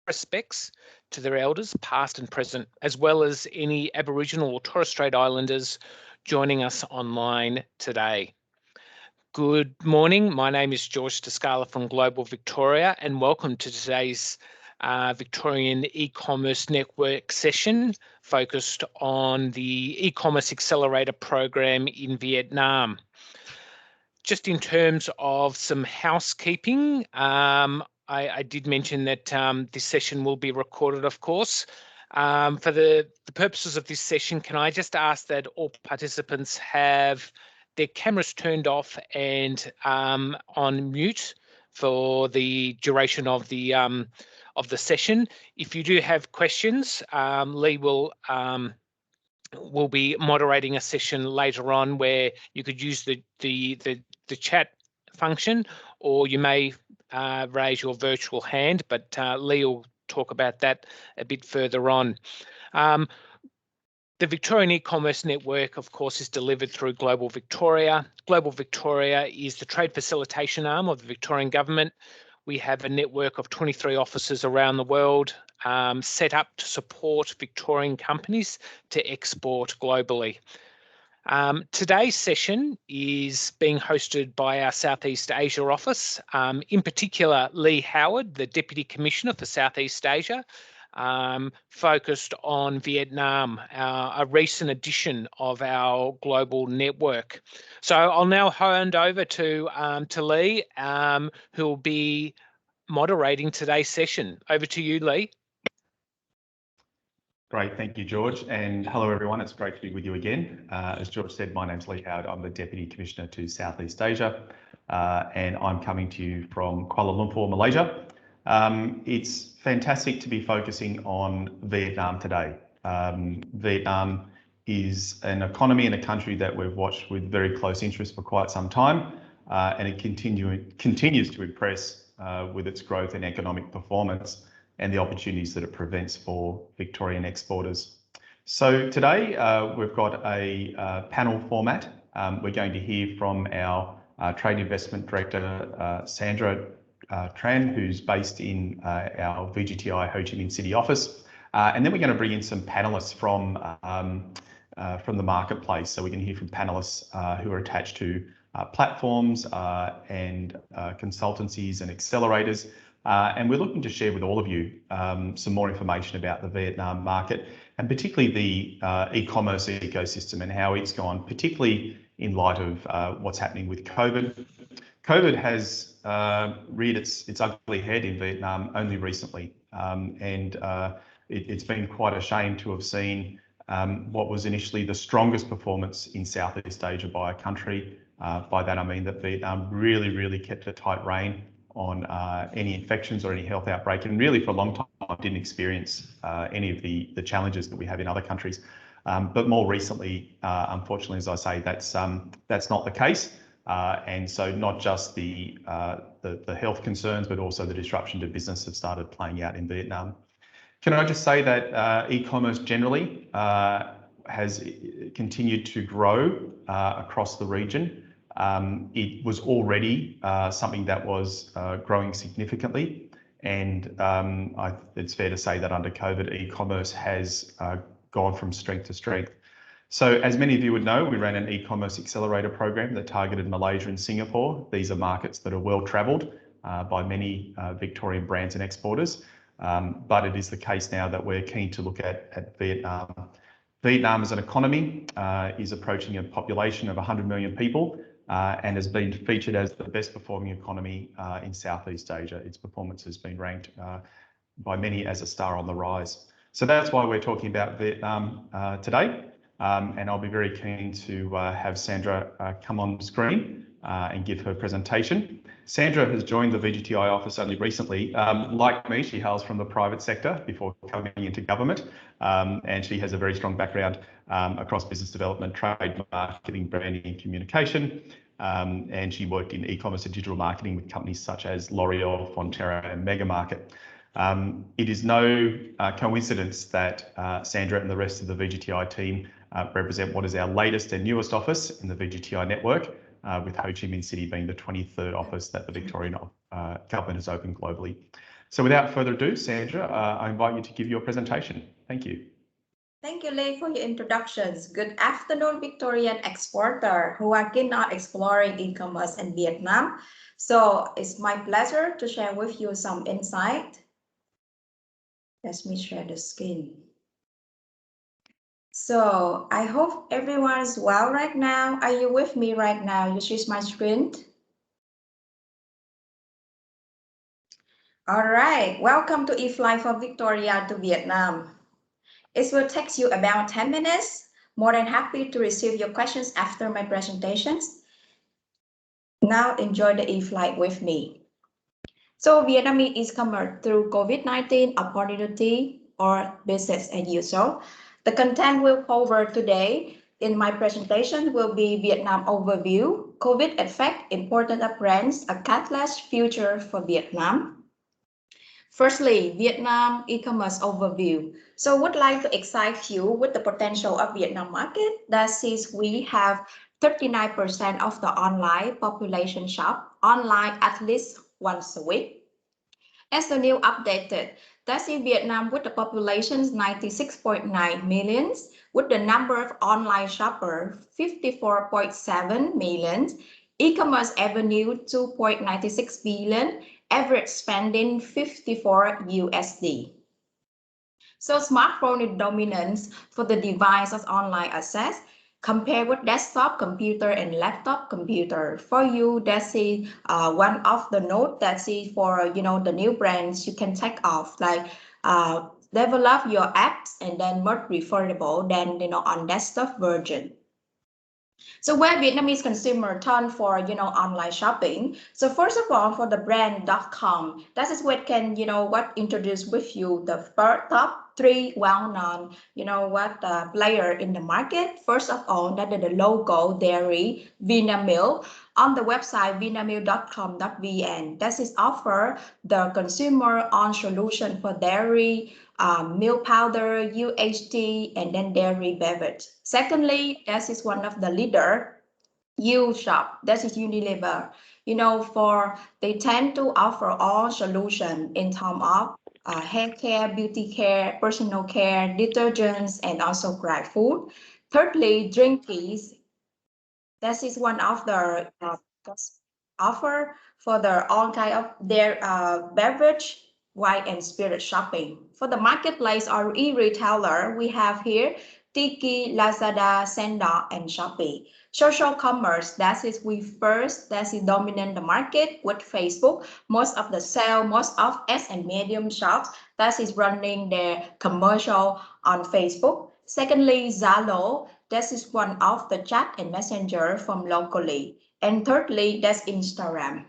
respects to their elders, past and present, as well as any Aboriginal or Torres Strait Islanders joining us online today. Good morning. My name is George Descala from Global Victoria, and welcome to today's Victorian e-commerce network session focused on the e-commerce Accelerator Program in Vietnam. Just in terms of some housekeeping, I did mention that this session will be recorded, of course. For the purposes of this session, can I just ask that all participants have their cameras turned off and on mute for the duration of the session? If you do have questions, Lee will be moderating a session later on where you could use the chat function, or you may raise your virtual hand, but Lee will talk about that a bit further on. The Victorian e-commerce network, of course, is delivered through Global Victoria. Global Victoria is the trade facilitation arm of the Victorian government. We have a network of 23 offices around the world set up to support Victorian companies to export globally. Today's session is being hosted by our Southeast Asia office, in particular Lee Howard, the Deputy Commissioner for Southeast Asia, focused on Vietnam, a recent addition of our global network. So I'll now hand over to Lee, who will be moderating today's session. Over to you, Lee. Great, thank you, George, and hello everyone. It's great to be with you again. As George said, my name's Lee Howard. I'm the Deputy Commissioner to Southeast Asia, and I'm coming to you from Kuala Lumpur, Malaysia. It's fantastic to be focusing on Vietnam today. Vietnam is an economy and a country that we've watched with very close interest for quite some time, and it continues to impress with its growth and economic performance and the opportunities that it presents for Victorian exporters. So today we've got a panel format. We're going to hear from our Trade Investment Director, Sandra Tran, who's based in our VGTI Ho Chi Minh City office. And then we're going to bring in some panelists from the marketplace. So we're going to hear from panelists who are attached to platforms and consultancies and accelerators. And we're looking to share with all of you some more information about the Vietnam market, and particularly the e-commerce ecosystem and how it's gone, particularly in light of what's happening with COVID. COVID has reared its ugly head in Vietnam only recently, and it's been quite a shame to have seen what was initially the strongest performance in Southeast Asia by a country. By that I mean that Vietnam really kept a tight rein on any infections or any health outbreak, and really for a long time didn't experience any of the challenges that we have in other countries. But more recently, unfortunately, as I say, that's not the case. And so not just the health concerns, but also the disruption to business have started playing out in Vietnam. Can I just say that e-commerce generally has continued to grow across the region. It was already something that was growing significantly, and it's fair to say that under COVID, e-commerce has gone from strength to strength. So as many of you would know, we ran an e-commerce accelerator program that targeted Malaysia and Singapore. These are markets that are well travelled by many Victorian brands and exporters, but it is the case now that we're keen to look at Vietnam. Vietnam as an economy is approaching a population of 100 million people, and has been featured as the best performing economy in Southeast Asia. Its performance has been ranked by many as a star on the rise. So that's why we're talking about Vietnam today. And I'll be very keen to have Sandra come on screen and give her presentation. Sandra has joined the VGTI office only recently. Like me, she hails from the private sector before coming into government, and she has a very strong background across business development, trade, marketing, branding and communication. And she worked in e-commerce and digital marketing with companies such as L'Oreal, Fonterra and Megamarket. It is no coincidence that Sandra and the rest of the VGTI team represent what is our latest and newest office in the VGTI network, with Ho Chi Minh City being the 23rd office that the Victorian government has opened globally. So without further ado, Sandra, I invite you to give your presentation. Thank you. Thank you, Lee, for your introductions. Good afternoon, Victorian exporter who are keen on exploring e-commerce in Vietnam. So it's my pleasure to share with you some insight. Let me share the screen. So I hope everyone is well right now. Are you with me right now? You see my screen? All right, welcome to eFly for Victoria to Vietnam. It will take you about 10 minutes. More than happy to receive your questions after my presentations. Now enjoy the e-flight with me. So Vietnamese e-commerce through COVID-19 opportunity or business as usual. The content we'll cover today in my presentation will be Vietnam overview, COVID effect, important of brands, a catalyst future for Vietnam. Firstly, Vietnam e-commerce overview. So would like to excite you with the potential of Vietnam market. That is, we have 39% of the online population shop online at least once a week. As the new updated, that's in Vietnam with the population 96.9 millions, with the number of online shoppers 54.7 million, e-commerce revenue 2.96 billion, average spending 54 USD. So smartphone dominance for the device of online access compared with desktop computer and laptop computer. For you, that's one of the note that's for the new brands you can take off, like develop your apps and then more preferable than on desktop version. So where Vietnamese consumer turn for online shopping. So first of all, for the brand.com, that is what can introduce with you the top three well-known player in the market. First of all, that is the local dairy Vinamilk. On the website vinamilk.com.vn, that is offer the consumer on solution for dairy, milk powder, UHT, and then dairy beverage. Secondly, that is one of the leader, U-Shop, that is Unilever. For they tend to offer all solution in terms of hair care, beauty care, personal care, detergents, and also dry food. Thirdly, Drinkies. That is one of the offer for the all kind of their beverage, wine, and spirit shopping. For the marketplace or e-retailer, we have here Tiki, Lazada, Senda, and Shopee. Social commerce, that is dominant the market with Facebook. Most of the sale, most of S and medium shops, that is running their commercial on Facebook. Secondly, Zalo, this is one of the chat and messenger from locally. And thirdly, that's Instagram.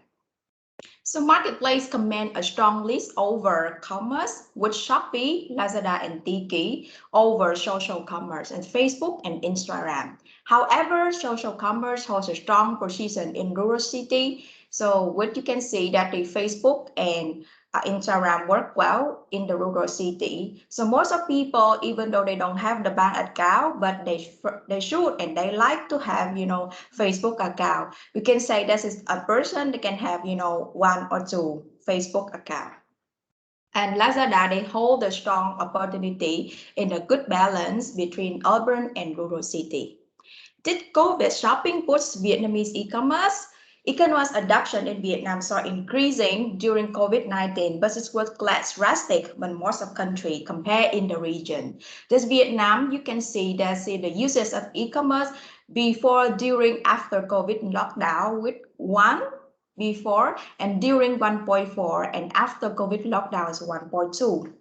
So marketplace command a strong list over commerce with Shopee, Lazada, and Tiki over social commerce and Facebook and Instagram. However, social commerce holds a strong position in rural city. So what you can see that the Facebook and Instagram work well in the rural city. So most of people, even though they don't have the bank account, but they should and they like to have Facebook account. We can say this is a person that can have one or two Facebook account. And Lazada, they hold a strong opportunity in a good balance between urban and rural city. Did COVID shopping push Vietnamese e-commerce? E-commerce adoption in Vietnam saw increasing during COVID-19, but it was less drastic than most of country compared in the region. This Vietnam, you can see the uses of e-commerce before, during, after COVID lockdown with 1 before and during 1.4 and after COVID lockdown is 1.2.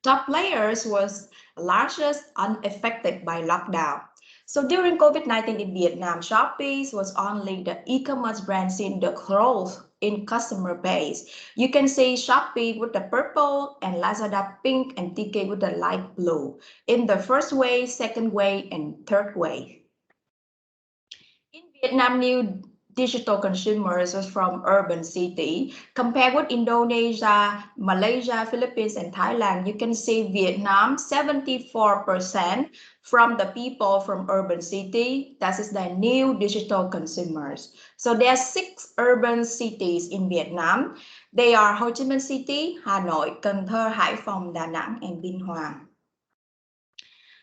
Top players was largest unaffected by lockdown. So during COVID-19 in Vietnam, Shopee was only the e-commerce brand seeing the growth in customer base. You can see Shopee with the purple and Lazada pink and Tiki with the light blue in the first wave, second wave, and third wave. In Vietnam, new digital consumers from urban city. Compared with Indonesia, Malaysia, Philippines, and Thailand, you can see Vietnam, 74% from the people from urban city. That is the new digital consumers. So there are 6 urban cities in Vietnam. They are Ho Chi Minh City, Hà Nội, Cần Thơ, Hải Phòng, Đà Nẵng, and Biên Hòa.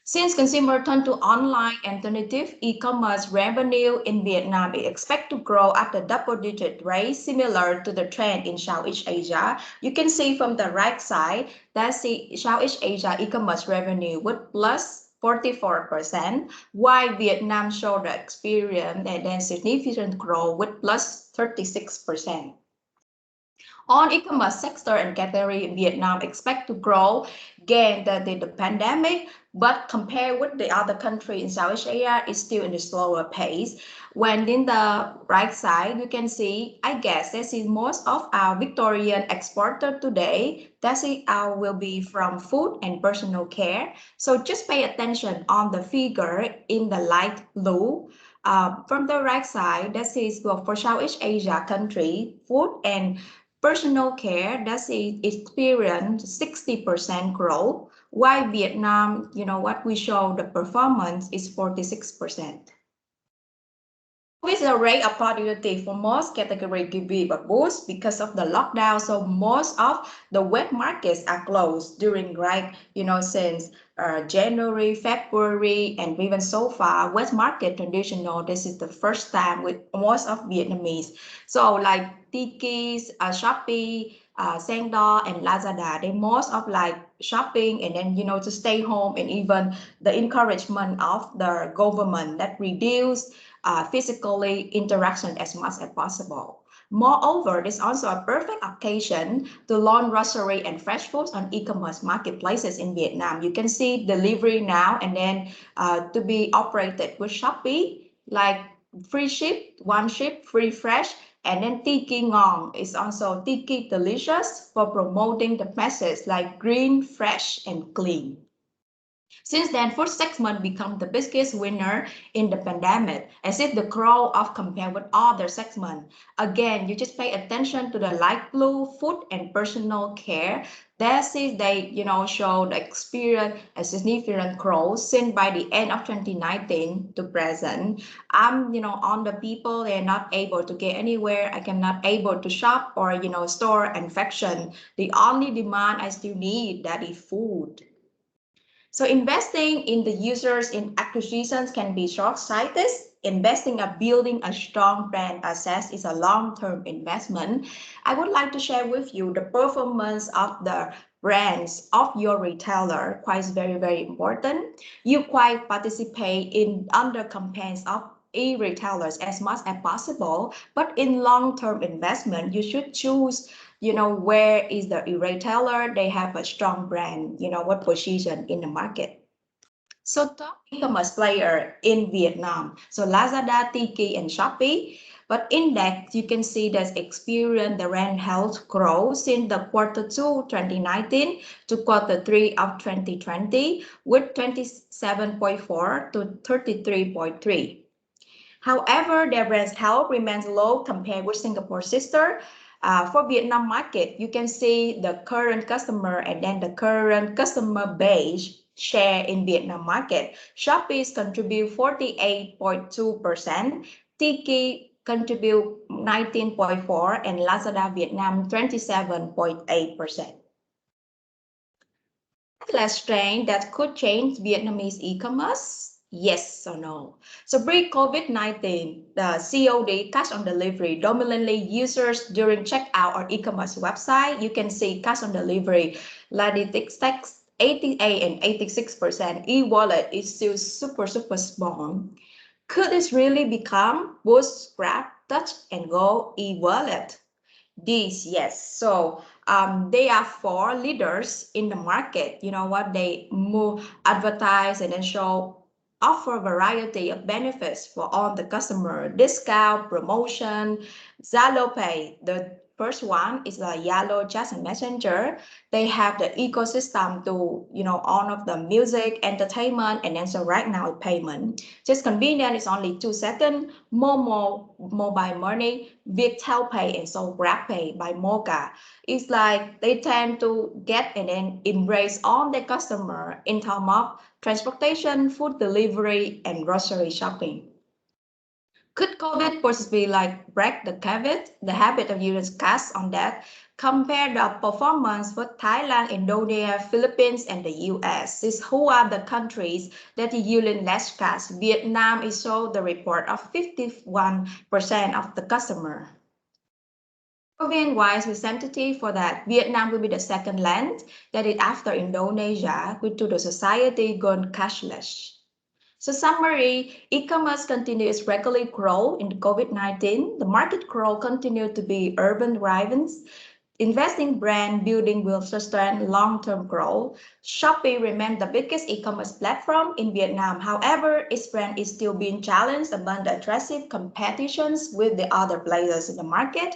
Since consumers turn to online alternative, e-commerce revenue in Vietnam is expected to grow at a double-digit rate, similar to the trend in Southeast Asia. You can see from the right side, that's the Southeast Asia e-commerce revenue with plus 44%, while Vietnam showed the experience and then significant growth with plus 36%. On e-commerce sector and category in Vietnam expect to grow again the pandemic, but compared with the other country in Southeast Asia, it's still in a slower pace. When in the right side, you can see, I guess this is most of our Victorian exporter today. That's it, will be from food and personal care. So just pay attention on the figure in the light blue. From the right side, that is for Southeast Asia country, food and personal care, that's experienced 60% growth, while Vietnam, you know what we show the performance is 46%. With the rate of productivity for most categories give a boost because of the lockdown. So most of the wet markets are closed during since January, February, and even so far, wet market traditional. This is the first time with most of Vietnamese. So like Tiki, Shopee, Sengdo, and Lazada, they most of like shopping and then to stay home, and even the encouragement of the government that reduce physically interaction as much as possible. Moreover, this is also a perfect occasion to launch grocery and fresh foods on e-commerce marketplaces in Vietnam. You can see delivery now and then to be operated with Shopee, like free ship, one ship, free fresh, and then Tiki Ngon is also Tiki Delicious for promoting the message like green, fresh, and clean. Since then, food segment become the biggest winner in the pandemic, as if the growth of compared with other segments. Again, you just pay attention to the light blue, food and personal care. This is they, show the experience a significant growth since by the end of 2019 to present. On the people, they're not able to get anywhere. I cannot able to shop or, store and fashion. The only demand I still need that is food. So investing in the users in acquisitions can be short-sighted. Investing in building a strong brand assets is a long-term investment. I would like to share with you the performance of the brands of your retailer. Quite very, very important. You quite participate in under campaigns of e-retailers as much as possible, but in long-term investment, you should choose where is the retailer, they have a strong brand, what position in the market. So top e-commerce player in Vietnam, so Lazada, Tiki, and Shopee. But index, you can see that experience the brand health growth since the Q2 2019 to Q3 of 2020 with 27.4 to 33.3. However, their brand's health remains low compared with Singapore's sister. For Vietnam market, you can see the current customer and then the current customer base share in Vietnam market. Shopee contribute 48.2%, Tiki contribute 19.4%, and Lazada Vietnam 27.8%. Last trend that could change Vietnamese e-commerce. Yes or no? So pre-COVID-19, the COD, cash on delivery, dominantly users during checkout or e-commerce website, you can see cash on delivery, like it takes 88 and 86%. E-wallet is still super small. Could this really become Boost, Grab, Touch and Go e-wallet? This, yes. So they are 4 leaders in the market. You know what? They move, advertise, and then offer variety of benefits for all the customer, discount, promotion, Zalo Pay, the First one is the Yellow Chat and Messenger. They have the ecosystem to, all of the music, entertainment, and also right now payment. Just convenient, it's only 2 seconds. Momo, mobile money, Viettel Pay, and so GrabPay by Mocha. It's like they tend to get and then embrace all their customer in terms of transportation, food delivery, and grocery shopping. Could COVID possibly break the habit of using cash on that? Compare the performance for Thailand, Indonesia, Philippines, and the US. These who are the countries that are using less cash. Vietnam is showed the report of 51% of the customer. Province-wise representative for that, Vietnam will be the second land, that is after Indonesia, with to the society gone cashless. So summary, e-commerce continues regularly grow in the COVID-19. The market growth continued to be urban driven. Investing brand building will sustain long-term growth. Shopee remains the biggest e-commerce platform in Vietnam. However, its brand is still being challenged among the aggressive competitions with the other players in the market.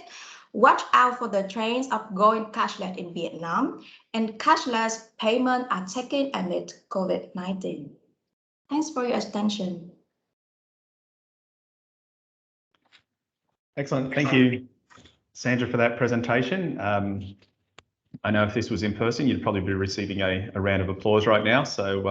Watch out for the trends of going cashless in Vietnam, and cashless payment are taken amid COVID-19. Thanks for your attention. Excellent. Thank you, Sandra, for that presentation. I know if this was in person, you'd probably be receiving a round of applause right now. So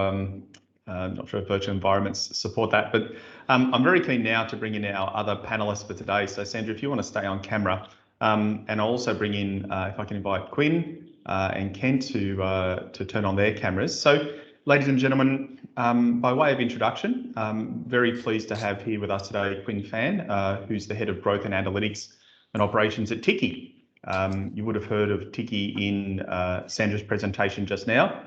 not sure if virtual environments support that, but I'm very keen now to bring in our other panelists for today. So Sandra, if you want to stay on camera, and I'll also bring in, if I can invite Quinn and Ken to turn on their cameras. So ladies and gentlemen, by way of introduction, very pleased to have here with us today Quinn Phan, who's the Head of Growth and Analytics and Operations at Tiki. You would have heard of Tiki in Sandra's presentation just now.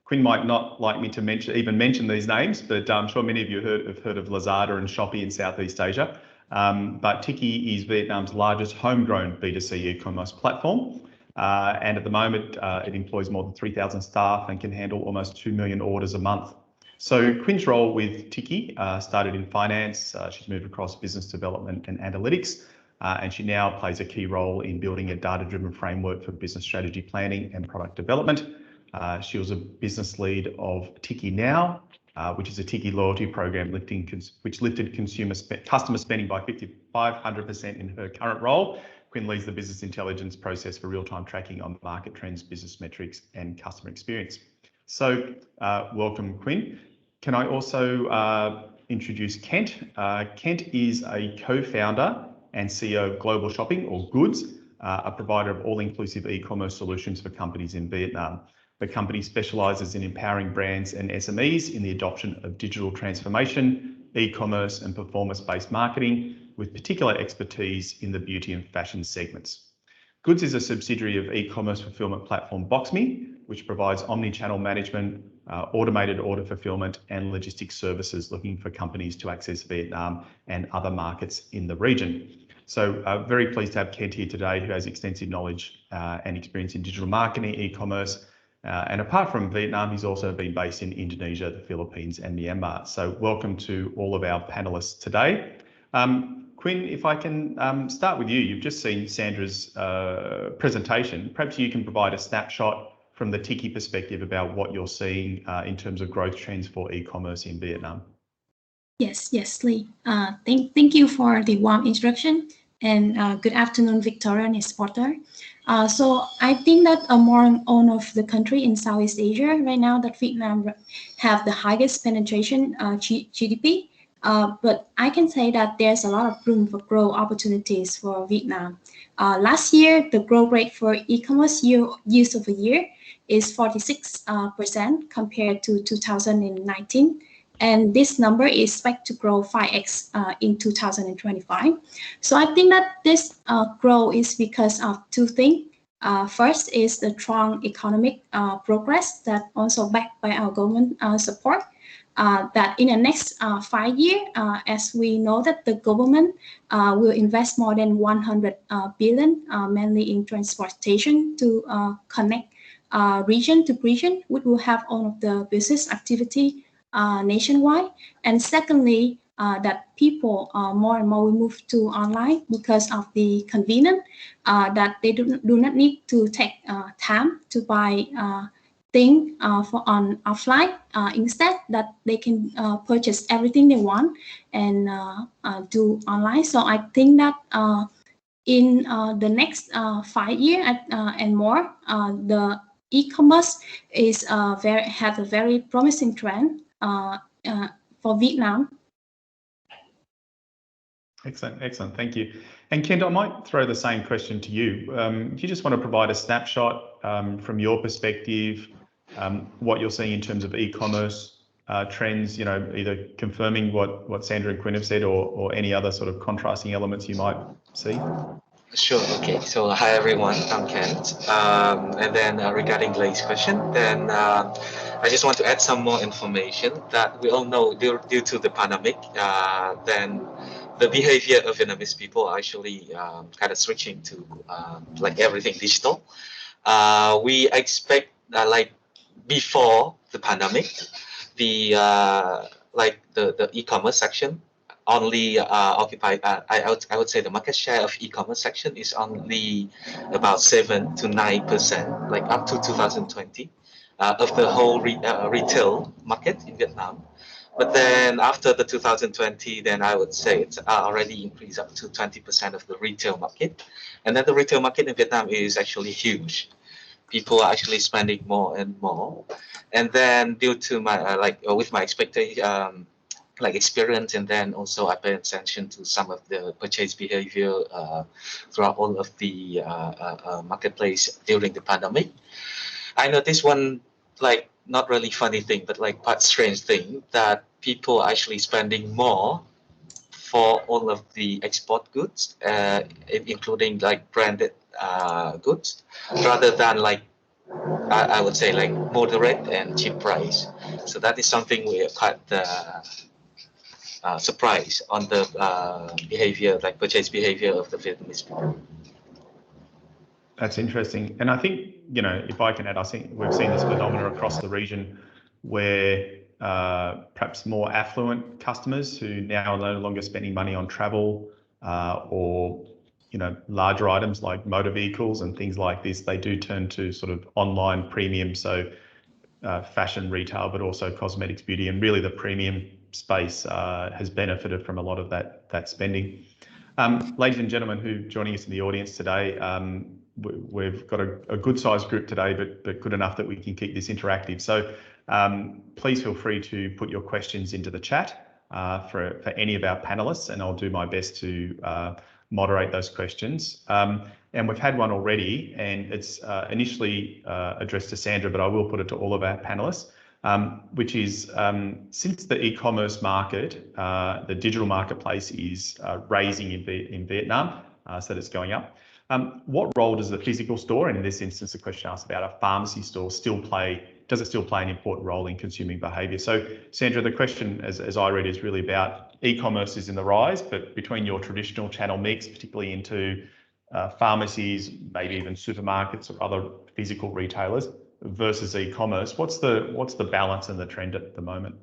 Quinn might not like me to mention these names, but I'm sure many of you have heard of Lazada and Shopee in Southeast Asia. But Tiki is Vietnam's largest homegrown B2C e-commerce platform. And at the moment, it employs more than 3,000 staff and can handle almost 2 million orders a month. So Quinn's role with Tiki started in finance. She's moved across business development and analytics, and she now plays a key role in building a data-driven framework for business strategy planning and product development. She was a business lead of Tiki Now, which is a Tiki loyalty program which lifted customer spending by 500% in her current role. Quinn leads the business intelligence process for real-time tracking on market trends, business metrics, and customer experience. So welcome, Quinn. Can I also introduce Kent? Kent is a co-founder and CEO of Global Shopping, or Goods, a provider of all-inclusive e-commerce solutions for companies in Vietnam. The company specialises in empowering brands and SMEs in the adoption of digital transformation, e-commerce and performance-based marketing, with particular expertise in the beauty and fashion segments. Goods is a subsidiary of e-commerce fulfillment platform Boxme, which provides omni-channel management, automated order fulfillment and logistics services, looking for companies to access Vietnam and other markets in the region. So very pleased to have Kent here today, who has extensive knowledge and experience in digital marketing, e-commerce, and apart from Vietnam, he's also been based in Indonesia, the Philippines and Myanmar. So welcome to all of our panelists today. Quinn, if I can start with you, you've just seen Sandra's presentation. Perhaps you can provide a snapshot from the Tiki perspective about what you're seeing in terms of growth trends for e-commerce in Vietnam. Yes, Lee. Thank you for the warm introduction, and good afternoon, Victorian exporter. So I think that among all of the country in Southeast Asia right now, that Vietnam have the highest penetration GDP. But I can say that there's a lot of room for growth opportunities for Vietnam. Last year, the growth rate for e-commerce year-over-year is 46% compared to 2019. And this number is expected to grow 5x in 2025. So I think that this growth is because of two things. First is the strong economic progress that also backed by our government support. That in the next 5 years, as we know that the government will invest more than 100 billion, mainly in transportation to connect region to region, which will have all of the business activity nationwide. And secondly, that people more and more will move to online because of the convenience that they do not need to take time to buy thing for on offline. Instead, that they can purchase everything they want and do online. So I think that in the next 5 years and more, the e-commerce is has a very promising trend for Vietnam. Excellent. Thank you. And Kent, I might throw the same question to you. Do you just want to provide a snapshot from your perspective, what you're seeing in terms of e-commerce trends, either confirming what Sandra and Quinn have said or any other sort of contrasting elements you might see? Sure. Okay. So hi everyone. I'm Kent. And then regarding Lei's question, then I just want to add some more information that we all know due to the pandemic, then the behavior of Vietnamese people are actually kind of switching to like everything digital. We expect like before the pandemic, the e-commerce section only occupy, I would say the market share of e-commerce section is only about 7 to 9%, like up to 2020, of the whole retail market in Vietnam. But then after the 2020, then I would say it's already increased up to 20% of the retail market. And then the retail market in Vietnam is actually huge. People are actually spending more and more. And then due to my, with my expectation, experience, and then also I pay attention to some of the purchase behavior throughout all of the marketplace during the pandemic. I noticed one not really funny thing, but quite strange thing, that people are actually spending more for all of the export goods, including branded goods, rather than I would say moderate and cheap price. So that is something we are quite surprised on the behavior, purchase behavior of the Vietnamese people. That's interesting. And I think, if I can add, I think we've seen this phenomenon across the region where perhaps more affluent customers who now are no longer spending money on travel or, larger items like motor vehicles and things like this, they do turn to sort of online premium. So fashion retail, but also cosmetics, beauty, and really the premium space has benefited from a lot of that spending. Ladies and gentlemen who are joining us in the audience today, we've got a good sized group today, but good enough that we can keep this interactive. So please feel free to put your questions into the chat for any of our panelists, and I'll do my best to moderate those questions. And we've had one already, and it's initially addressed to Sandra, but I will put it to all of our panelists, which is since the e-commerce market, the digital marketplace is raising in Vietnam, so it's going up. What role does the physical store, and in this instance, the question asked about a pharmacy store, still play? Does it still play an important role in consuming behaviour? So, Sandra, the question, as I read, is really about e-commerce is in the rise, but between your traditional channel mix, particularly into pharmacies, maybe even supermarkets or other physical retailers, versus e-commerce, what's the balance and the trend at the moment?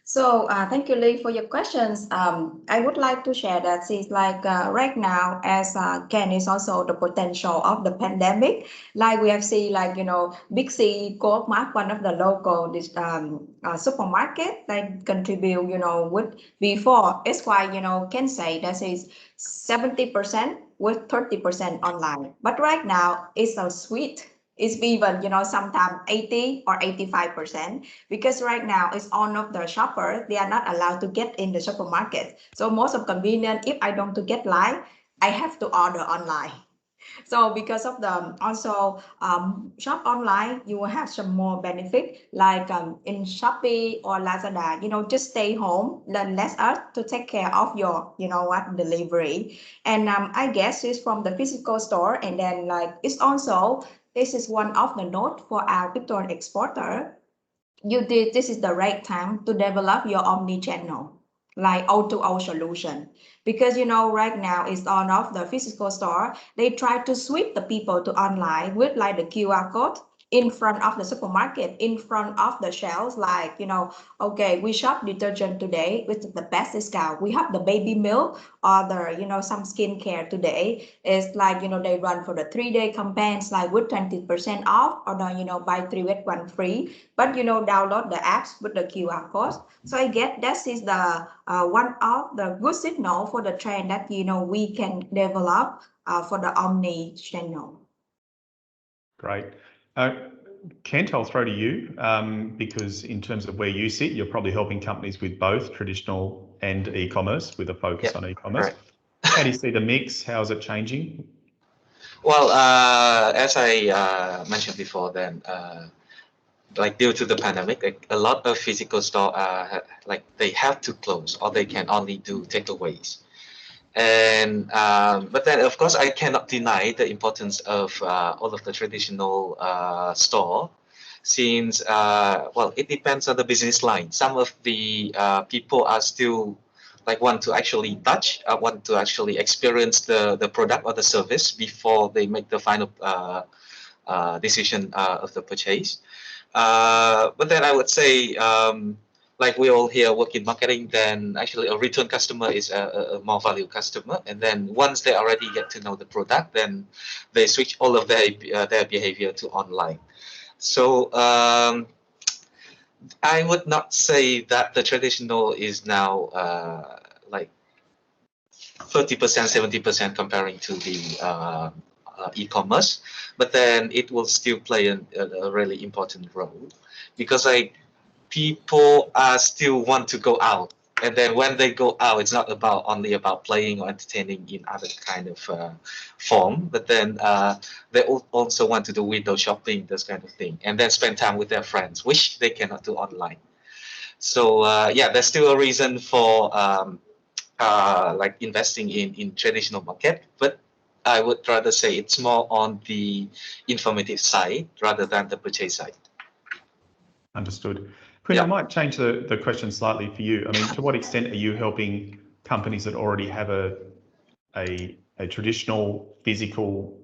So thank you, Lee, for your questions. I would like to share that since right now, as Ken is also the potential of the pandemic, we have seen Big C, Co-op Mart, one of the local supermarket, contribute, with before. It's why, can say that is 70% with 30% online. But right now it's so sweet. It's even, sometimes 80 or 85%, because right now it's all of the shoppers, they are not allowed to get in the supermarket. So most of convenient, if I don't to get live, I have to order online. So because of the also shop online, you will have some more benefit in Shopee or Lazada, just stay home, learn less to take care of your, delivery. And I guess it's from the physical store. And then it's also, this is one of the note for our Victorian exporter. This is the right time to develop your omni-channel, O2O solution. Because, right now it's on of the physical store. They try to sweep the people to online with the QR code. in front of the supermarket, in front of the shelves, like, okay, we shop detergent today with the best discount. We have the baby milk or the, some skincare today. It's like, they run for the 3-day campaigns, like with 20% off, or buy 3 with 1 free. But, download the apps with the QR code. So I guess that is the one of the good signal for the trend that, we can develop for the omni channel. Great. Kent, I'll throw to you because in terms of where you sit, you're probably helping companies with both traditional and e-commerce with a focus on e-commerce. Right. How do you see the mix? How is it changing? Well, as I mentioned before, then like due to the pandemic, like a lot of physical store like they have to close or they can only do takeaways. And but then of course I cannot deny the importance of all of the traditional store, since well, it depends on the business line. Some of the people are still like want to actually touch, want to actually experience the product or the service before they make the final decision of the purchase. But then I would say, like we all here work in marketing, then actually a return customer is a more valued customer. And then once they already get to know the product, then they switch all of their behavior to online. So I would not say that the traditional is now like 30%, 70% comparing to the e-commerce, but then it will still play a really important role, because like people still want to go out, and then when they go out, it's not only about playing or entertaining in other kind of form, but then they also want to do window shopping, this kind of thing, and then spend time with their friends, which they cannot do online. So yeah, there's still a reason for like investing in traditional market, but I would rather say it's more on the informative side rather than the purchase side. Understood. Quinn, I might change the question slightly for you. I mean, to what extent are you helping companies that already have a traditional physical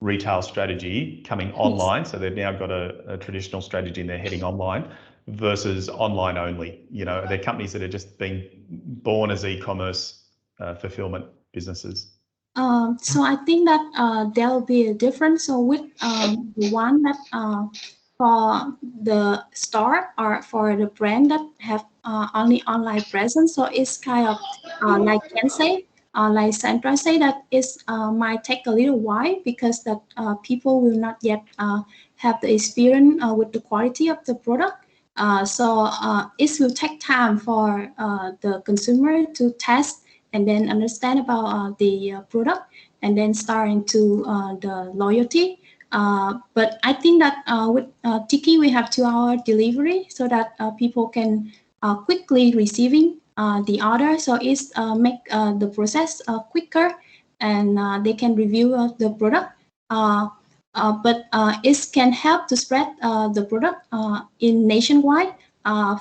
retail strategy coming online? So they've now got a traditional strategy and they're heading online versus online only. They're companies that are just being born as e-commerce fulfillment businesses. So I think that there'll be a difference. So with the one that for the store or for the brand that have only online presence, so it's kind of like Ken say, like Sandra say, that it might take a little while because that people will not yet have the experience with the quality of the product. So it will take time for the consumer to test and then understand about the product and then start into the loyalty. But I think that with Tiki, we have 2-hour delivery so that people can quickly receiving the order. So it's make the process quicker, and they can review the product. But it can help to spread the product in nationwide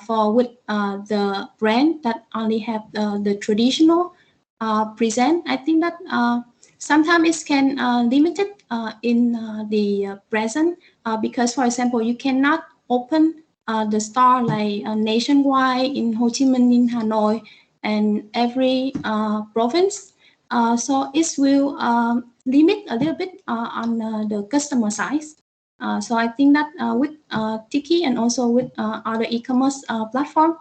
for with the brand that only have the traditional present. I think that sometimes it can limit it in the present because, for example, you cannot open the store like nationwide in Ho Chi Minh, in Hanoi, and every province. So it will limit a little bit on the customer size. So I think that with Tiki and also with other e-commerce platform,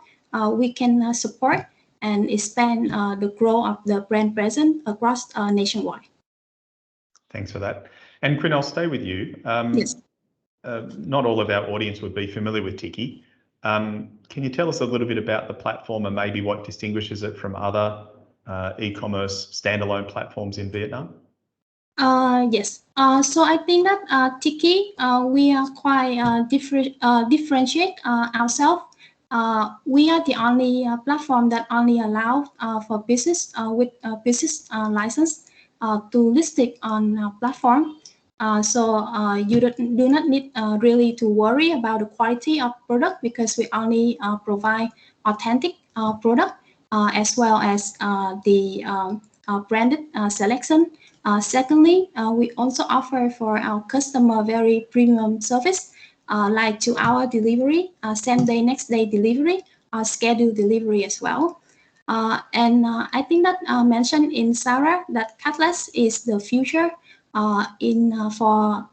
we can support and expand the growth of the brand presence across nationwide. Thanks for that. And Quinn, I'll stay with you. Yes. Not all of our audience would be familiar with Tiki. Can you tell us a little bit about the platform and maybe what distinguishes it from other e-commerce standalone platforms in Vietnam? Yes. So I think that Tiki, we are quite differentiate ourselves. We are the only platform that only allows for business with business license to list it on platform. So you do not need really to worry about the quality of product because we only provide authentic product as well as the branded selection. Secondly, we also offer for our customer very premium service like 2-hour delivery, same day, next day delivery, scheduled delivery as well. And I think that mentioned in Sarah that cashless is the future for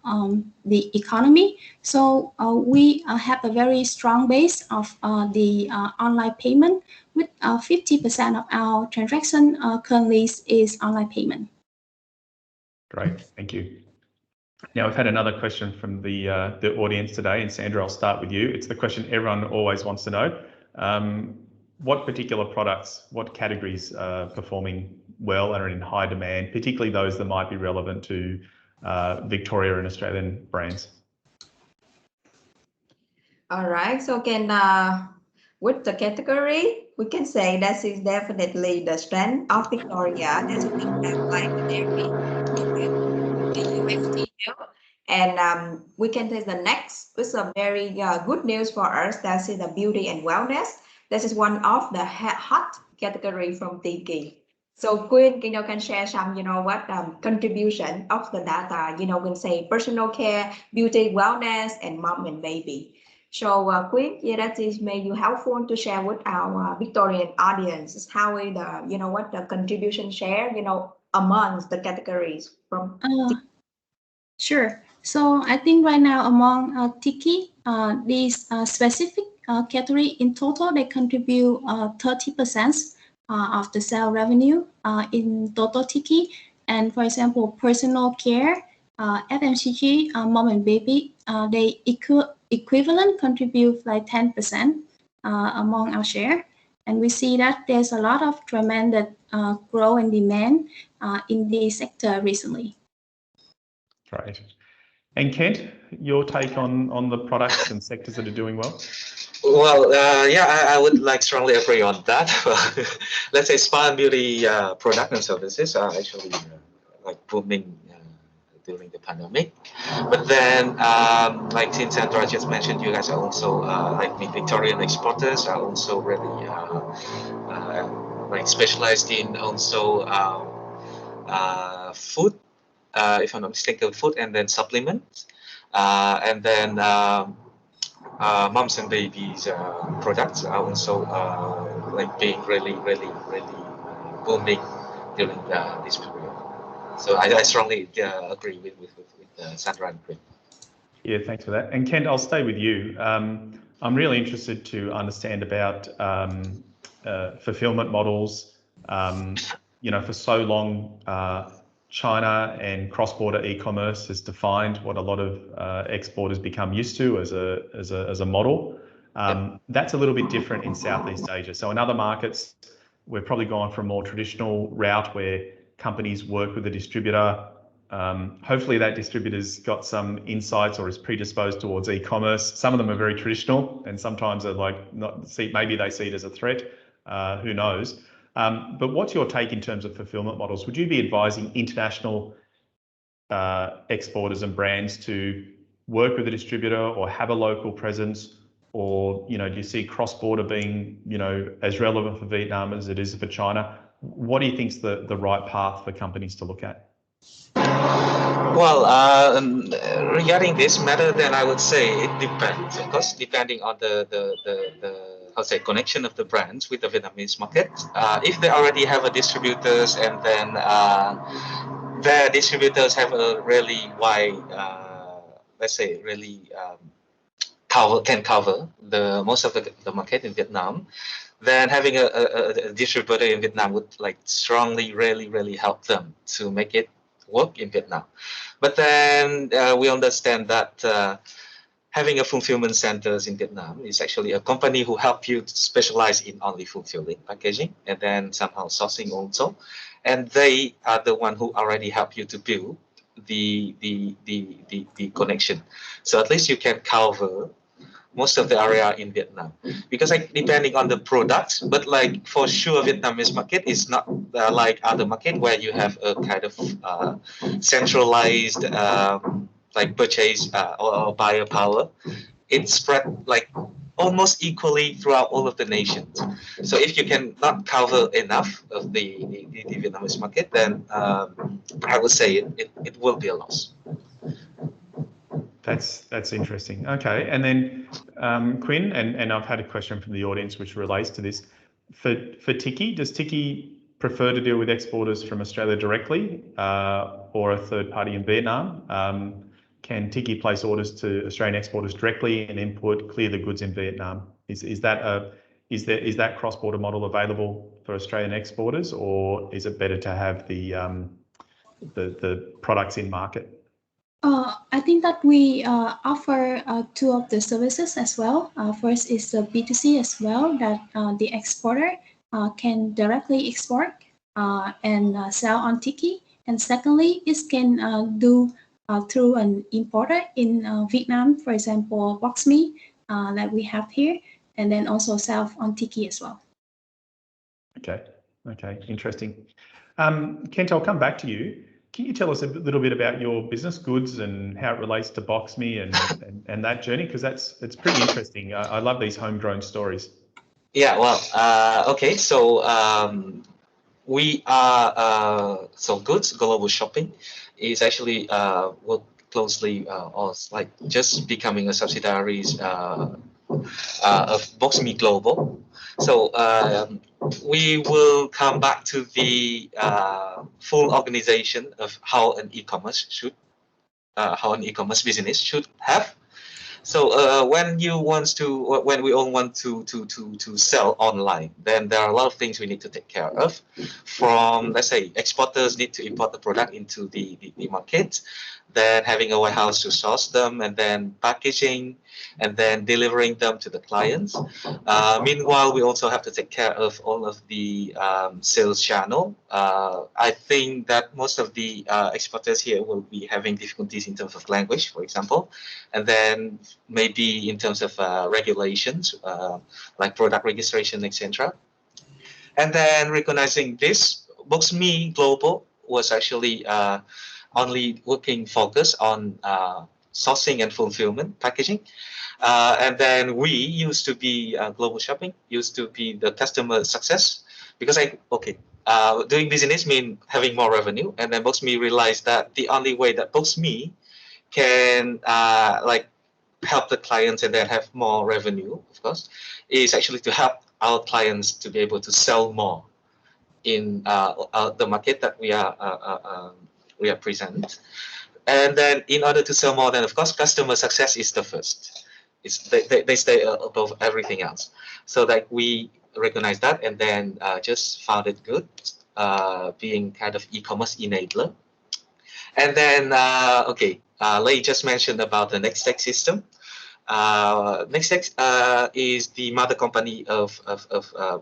the economy. So we have a very strong base of the online payment with 50% of our transaction currently is online payment. Great, thank you. Now we've had another question from the audience today, and Sandra, I'll start with you. It's the question everyone always wants to know. What particular products, what categories are performing well and are in high demand, particularly those that might be relevant to Victoria and Australian brands? All right, so again, with the category, we can say that is definitely the strength of Victoria. That's we have like the dairy, the UFT milk. And we can take the next with some very good news for us. That is the beauty and wellness. This is one of the hot category from Tiki. So Queen, can share some, contribution of the data, we can say personal care, beauty, wellness, and mom and baby. So Queen, that is maybe helpful to share with our Victorian audience how the contribution share, amongst the categories from. Sure. So I think right now among Tiki, these specific category in total, they contribute 30% of the sale revenue in total Tiki. And for example, personal care, FMCG, mom and baby, they equivalent contribute like 10% among our share. And we see that there's a lot of tremendous growth and demand in this sector recently. Great. And Kent, your take on the products and sectors that are doing well? Well, yeah, I would strongly agree on that. Let's say spa and beauty product and services are actually booming during the pandemic. But then, since Sandra just mentioned, you guys are also Victorian exporters are also really specialized in also food. If I'm not mistaken, food and then supplements, and then moms and babies products are also being really booming during this period. So I strongly agree with Sandra and Quinn. Yeah, thanks for that. And Kent, I'll stay with you. I'm really interested to understand about fulfillment models. For so long, China and cross-border e-commerce has defined what a lot of exporters become used to as a model. That's a little bit different in Southeast Asia. So in other markets, we've probably gone for a more traditional route where companies work with a distributor. Hopefully that distributor's got some insights or is predisposed towards e-commerce. Some of them are very traditional, and sometimes are maybe they see it as a threat. Who knows? But what's your take in terms of fulfillment models? Would you be advising international exporters and brands to work with a distributor or have a local presence? Or, do you see cross-border being, as relevant for Vietnam as it is for China? What do you think is the right path for companies to look at? Well, regarding this matter, then I would say it depends, of course, depending on the connection of the brands with the Vietnamese market. If they already have a distributors, and then their distributors have a really wide, can cover the most of the market in Vietnam, then having a distributor in Vietnam would strongly really help them to make it work in Vietnam. But then we understand that having a fulfillment centers in Vietnam is actually a company who help you to specialize in only fulfilling packaging and then somehow sourcing also, and they are the one who already help you to build the connection. So at least you can cover most of the area in Vietnam, because depending on the products, but for sure Vietnamese market is not like other market where you have a kind of centralized purchase or buyer power. It's spread almost equally throughout all of the nations. So if you can not cover enough of the Vietnamese market, then I would say it will be a loss. That's interesting. Okay, and then Quinn, and I've had a question from the audience which relates to this. For Tiki, does Tiki prefer to deal with exporters from Australia directly or a third party in Vietnam? Can Tiki place orders to Australian exporters directly and import clear the goods in Vietnam? Is that cross-border model available for Australian exporters, or is it better to have the products in market? I think that we offer two of the services as well. First is the B2C as well, that the exporter can directly export and sell on Tiki. And secondly, it can do through an importer in Vietnam, for example, Boxme that we have here, and then also sell on Tiki as well. Okay, interesting. Kent, I'll come back to you. Can you tell us a little bit about your business, Goods, and how it relates to Boxme and that journey? Because it's pretty interesting. I love these homegrown stories. Yeah, well, okay. So we are so Goods Global Shopping is actually work closely or like just becoming a subsidiaries of Boxme Global. So we will come back to the full organization of how an e-commerce business should have. So when we all want to sell online, then there are a lot of things we need to take care of. From, let's say, exporters need to import the product into the market, then having a warehouse to source them, and then packaging, and then delivering them to the clients. Meanwhile, we also have to take care of all of the sales channel. I think that most of the exporters here will be having difficulties in terms of language, for example, and then maybe in terms of regulations, like product registration, etc. And then recognizing this, Boxme Global was actually only focus on sourcing and fulfillment, packaging. And then we used to be Global Shopping, used to be the customer success, because doing business means having more revenue. And then Boxme realized that the only way that Boxme can help the clients and then have more revenue, of course, is actually to help our clients to be able to sell more in the market that we are present. And then in order to sell more, then of course customer success is the first. They stay above everything else. So that we recognize that, and then just founded Good, being kind of e-commerce enabler. And then Lei just mentioned about the Nextech system. Nextech is the mother company of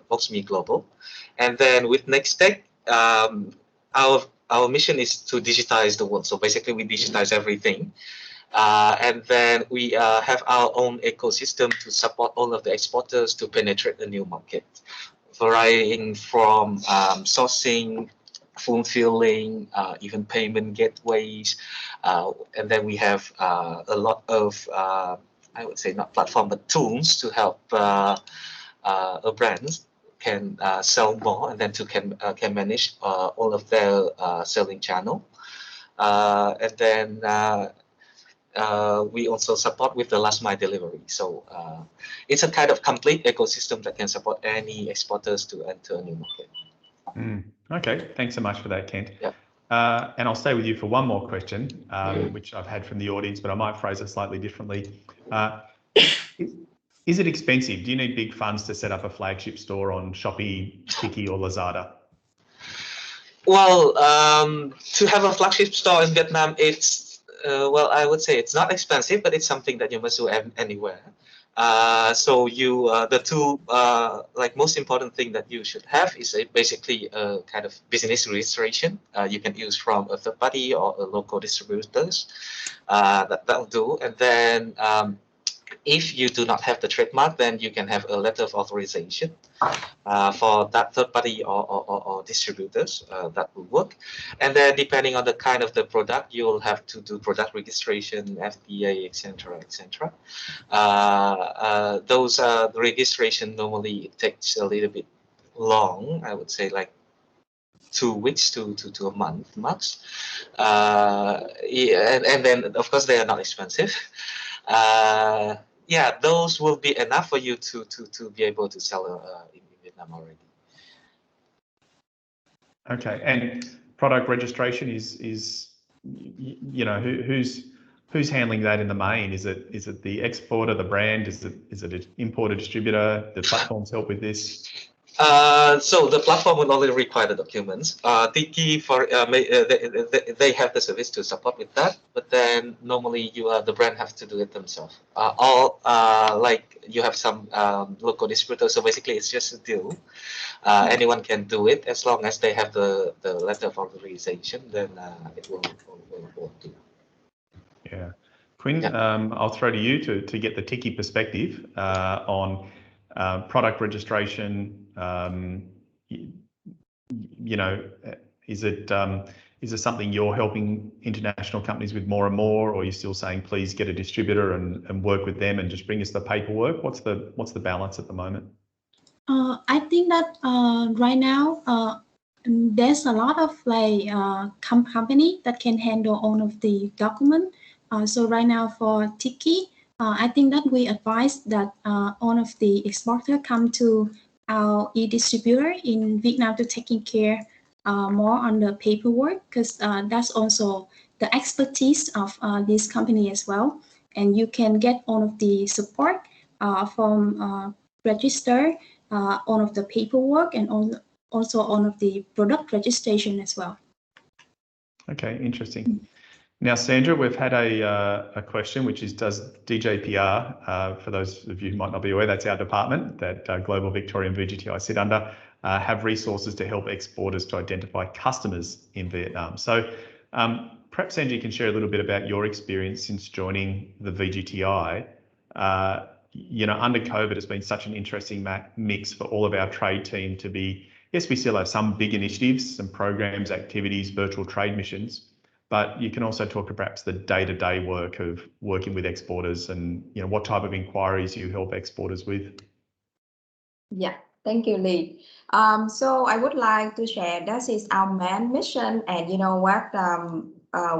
Boxme Global, and then with Nextech, our mission is to digitize the world. So basically, we digitize everything, and then we have our own ecosystem to support all of the exporters to penetrate the new market, varying from sourcing, fulfilling, even payment gateways, and then we have a lot of I would say not platform but tools to help a brands can sell more, and then can manage all of their selling channel, and then we also support with the last mile delivery. So it's a kind of complete ecosystem that can support any exporters to enter a new market. Okay, thanks so much for that, Kent. Yeah. And I'll stay with you for one more question, which I've had from the audience, but I might phrase it slightly differently. Is it expensive? Do you need big funds to set up a flagship store on Shopee, Tiki, or Lazada? Well, to have a flagship store in Vietnam, it's I would say it's not expensive, but it's something that you must do anywhere. So the two most important thing that you should have is basically a kind of business registration. You can use from a third party or a local distributors. That'll do. And then If you do not have the trademark, then you can have a letter of authorization for that third party or distributors that will work. And then depending on the kind of the product, you'll have to do product registration, FDA, etc., etc. Those the registration normally it takes a little bit long. I would say like 2 weeks to a month max. Yeah, and then of course they are not expensive. Yeah, those will be enough for you to be able to sell in Vietnam already. Okay, and product registration is you know who's handling that in the main? Is it the exporter, the brand? Is it an importer, distributor? The platforms help with this. So the platform will only require the documents. Tiki they have the service to support with that, but then normally the brand have to do it themselves. Like you have some local distributors, so basically it's just a deal. Anyone can do it as long as they have the letter of authorization. Then it will do. Yeah, Quinn, Yeah. I'll throw to you to get the Tiki perspective on product registration. You know, is it something you're helping international companies with more and more, or are you still saying please get a distributor and work with them and just bring us the paperwork? What's the balance at the moment? I think that right now there's a lot of like company that can handle all of the document. So right now for Tiki, I think that we advise that all of the exporter come to our e-distributor in Vietnam to taking care more on the paperwork, because that's also the expertise of this company as well. And you can get all of the support from register all of the paperwork and also all of the product registration as well. Okay, interesting. Now, Sandra, we've had a question, which is, does DJPR, for those of you who might not be aware, that's our department that Global Victorian VGTI sit under, have resources to help exporters to identify customers in Vietnam. So perhaps, Sandra, you can share a little bit about your experience since joining the VGTI. You know, under COVID, it's been such an interesting mix for all of our trade team to be, yes, we still have some big initiatives, some programs, activities, virtual trade missions, but you can also talk to perhaps the day-to-day work of working with exporters and, you know, what type of inquiries you help exporters with. Yeah, thank you, Lee. So I would like to share that is our main mission, and you know what,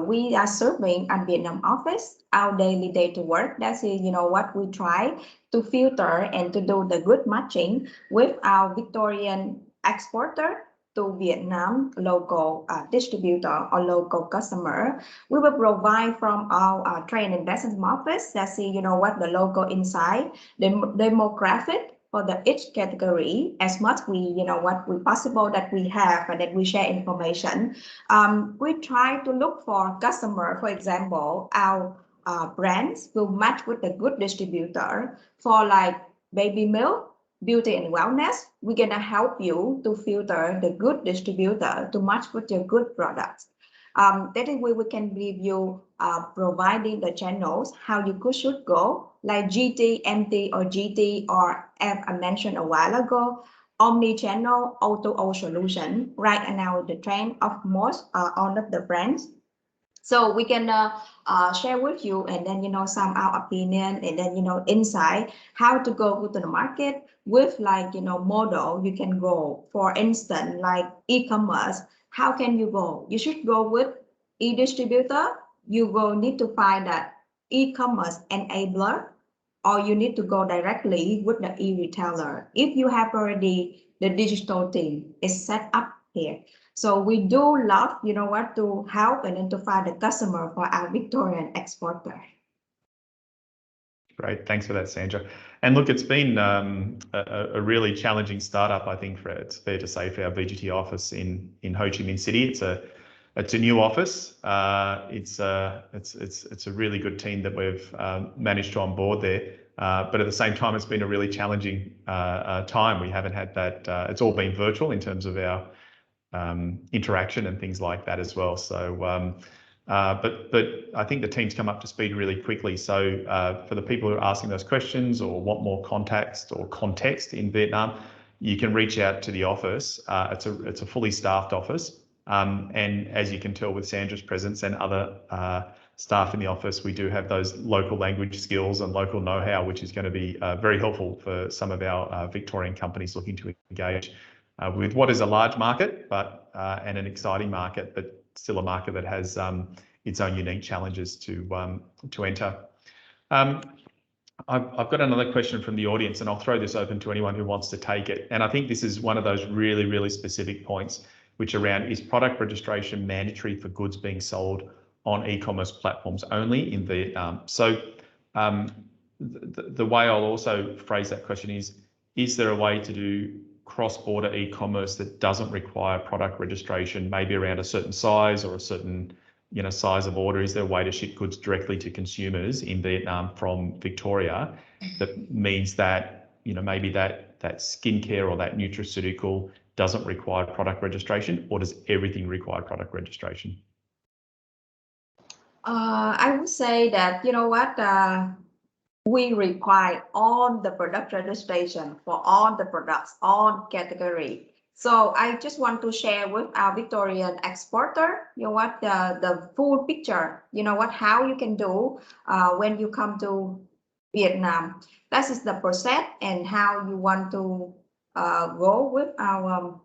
we are serving at Vietnam office, our daily data work. That's it, you know what, we try to filter and to do the good matching with our Victorian exporter to Vietnam local distributor or local customer. We will provide from our trade and investment office. That's it, you know what, the local insight, the demographic for the each category as much we, you know what, we possible that we have and that we share information. We try to look for customer. For example, our brands will match with the good distributor for like baby milk, beauty and wellness. We're gonna help you to filter the good distributor to match with your good products. That is where we can give you providing the channels how you should go, like GT, MT, or GT, or as I mentioned a while ago, omni-channel O2O solution. Right now, the trend of most all of the brands. So we can share with you, and then, you know, some our opinion, and then, you know, insight how to go to the market with, like, you know, model you can go. For instance, like e-commerce, how can you go? You should go with e-distributor. You will need to find that e-commerce enabler, or you need to go directly with the e-retailer. If you have already the digital team is set up here. So we do love, you know what, to help and then to find a customer for our Victorian exporter. Great, thanks for that, Sandra. And look, it's been a really challenging startup, I think, it's fair to say, for our VGT office in Ho Chi Minh City. It's a new office. It's a really good team that we've managed to onboard there. But at the same time, it's been a really challenging time. We haven't had that. It's all been virtual in terms of our interaction and things like that as well. So But I think the team's come up to speed really quickly. So for the people who are asking those questions or want more context in Vietnam, you can reach out to the office. It's a fully staffed office. And as you can tell with Sandra's presence and other staff in the office, we do have those local language skills and local know-how, which is going to be very helpful for some of our Victorian companies looking to engage with what is a large market, and an exciting market, but still a market that has its own unique challenges to enter. I've got another question from the audience, and I'll throw this open to anyone who wants to take it. And I think this is one of those really, really specific points, which around, is product registration mandatory for goods being sold on e-commerce platforms only in Vietnam? So the way I'll also phrase that question is there a way to do cross-border e-commerce that doesn't require product registration, maybe around a certain size or a certain size of order? Is there a way to ship goods directly to consumers in Vietnam from Victoria that means that maybe that skincare or that nutraceutical doesn't require product registration, or does everything require product registration? I would say that, we require all the product registration for all the products, all category. So I just want to share with our Victorian exporter, the full picture, how you can do when you come to Vietnam. That is the process and how you want to go with our,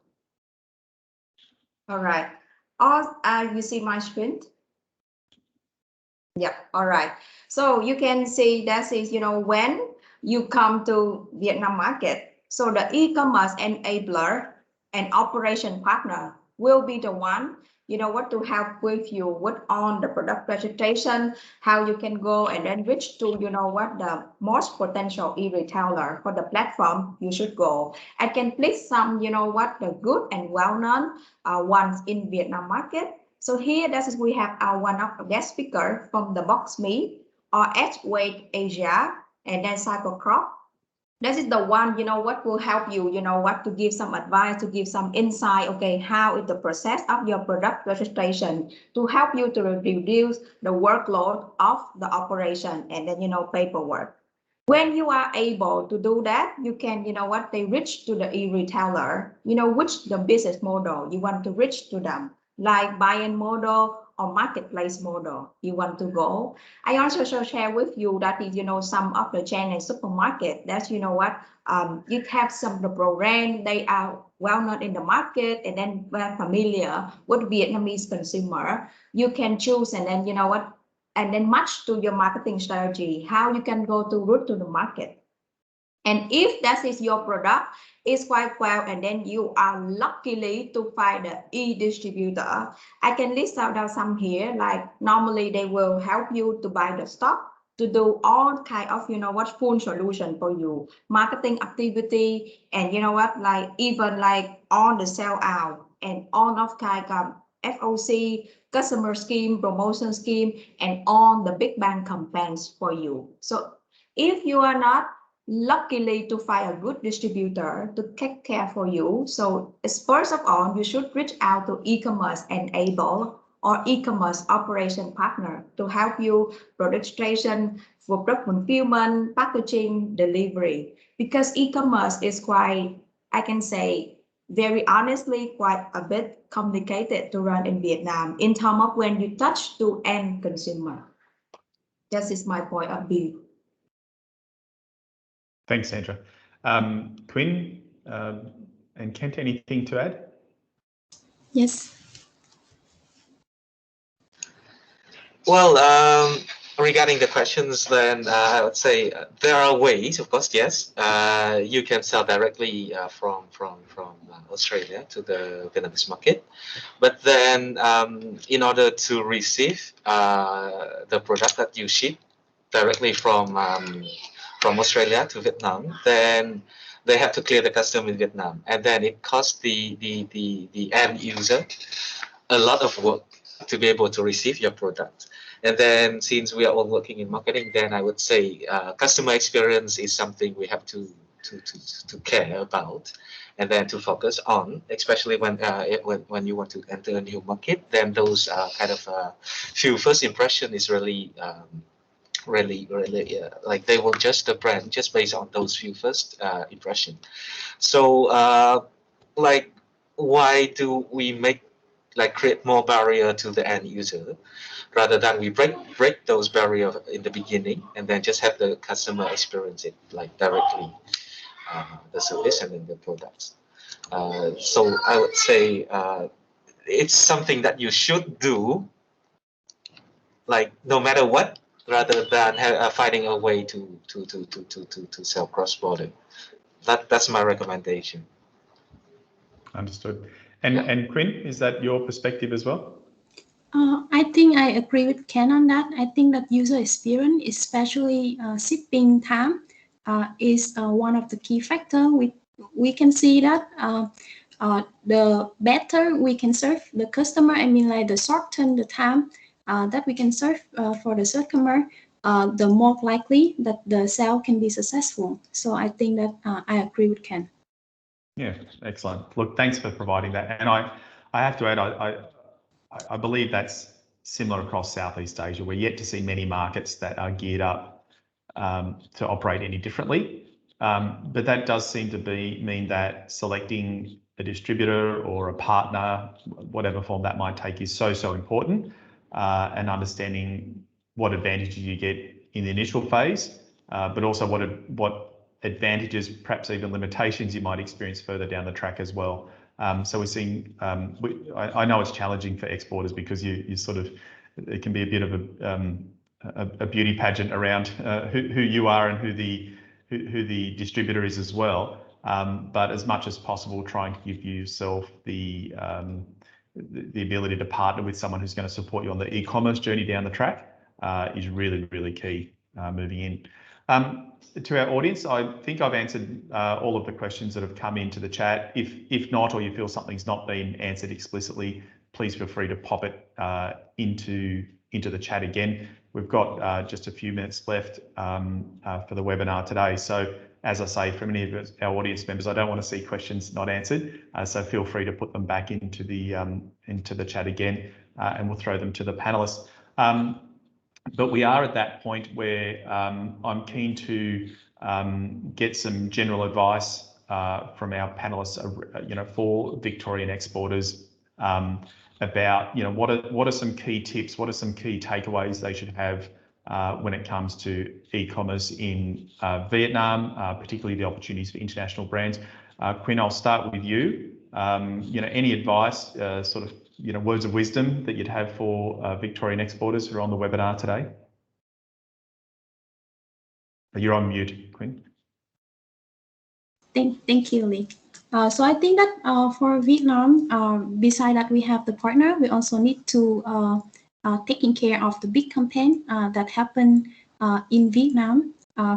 all right. You see my screen? Yep. All right. So you can see that is, when you come to Vietnam market, so the e-commerce enabler and operation partner will be the one, to help with you with on the product registration, how you can go and then reach to, the most potential e-retailer for the platform you should go. I can place some, the good and well-known ones in Vietnam market. So here, we have our one of the guest speaker from the Box Me or Edgeweight Asia, and then Cycle Crop. This is the one, will help you, to give some advice, to give some insight, okay, how is the process of your product registration to help you to reduce the workload of the operation and then, paperwork. When you are able to do that, you can, they reach to the e-retailer, which the business model you want to reach to them, like buy-in model or marketplace model you want to go. I also share with you that is, some of the chain and supermarket, that's, you have some of the program, they are well known in the market and then very familiar with Vietnamese consumer. You can choose and then, and then match to your marketing strategy, how you can go to route to the market. And if that is your product, is quite well, and then you are luckily to find the e-distributor. I can list out some here, like normally they will help you to buy the stock, to do all kind of, full solution for you, marketing activity, and like even like all the sell out and all of kind of FOC, customer scheme, promotion scheme, and all the big bang campaigns for you. So if you are not luckily to find a good distributor to take care for you, so first of all, you should reach out to e-commerce enable or e-commerce operation partner to help you registration for product fulfillment, packaging, delivery. Because e-commerce is quite, I can say, very honestly, quite a bit complicated to run in Vietnam in terms of when you touch to end consumer. That is my point of view. Thanks, Sandra. Quinn and Kent, anything to add? Yes. Well, regarding the questions, then I would say there are ways, of course, yes. You can sell directly from Australia to the Vietnamese market. But then in order to receive the product that you ship directly from Australia to Vietnam, then they have to clear the custom in Vietnam, and then it costs the end user a lot of work to be able to receive your product. And then since we are all working in marketing, then I would say customer experience is something we have to to care about, and then to focus on, especially when you want to enter a new market. Then those kind of few first impression is really really like they will judge the brand just based on those few first impression. So like, why do we create more barrier to the end user rather than we break those barriers in the beginning and then just have the customer experience it like directly, the service and then the products. So I would say it's something that you should do, like no matter what, rather than finding a way to sell cross border. That's my recommendation. Understood. And Quinn, is that your perspective as well? I think I agree with Ken on that. I think that user experience, especially shipping time, is one of the key factors. We can see that the better we can serve the customer, I mean, like the shorten the time that we can serve for the customer, the more likely that the sale can be successful. So I think that I agree with Ken. Yeah, excellent. Look, thanks for providing that. And I have to add, I believe that's similar across Southeast Asia. We're yet to see many markets that are geared up to operate any differently. But that does seem to mean that selecting a distributor or a partner, whatever form that might take, is so important, and understanding what advantages you get in the initial phase, but also what advantages, perhaps even limitations, you might experience further down the track as well. So we're seeing, I know it's challenging for exporters because you sort of, it can be a bit of a beauty pageant around who you are and who the distributor is as well. But as much as possible, trying to give yourself the ability to partner with someone who's going to support you on the e-commerce journey down the track is really key moving in. To our audience, I think I've answered all of the questions that have come into the chat. If not, or you feel something's not been answered explicitly, please feel free to pop it into the chat again. We've got just a few minutes left for the webinar today. So as I say, for many of our audience members, I don't want to see questions not answered. So feel free to put them back into the chat again, and we'll throw them to the panelists. But we are at that point where I'm keen to get some general advice from our panelists, for Victorian exporters about, what are some key tips, what are some key takeaways they should have when it comes to e-commerce in Vietnam, particularly the opportunities for international brands. Quinn, I'll start with you. Any advice, words of wisdom that you'd have for Victorian exporters who are on the webinar today? You're on mute, Quinn. Thank you, Lee. So I think that for Vietnam, beside that we have the partner, we also need to taking care of the big campaign that happen in Vietnam.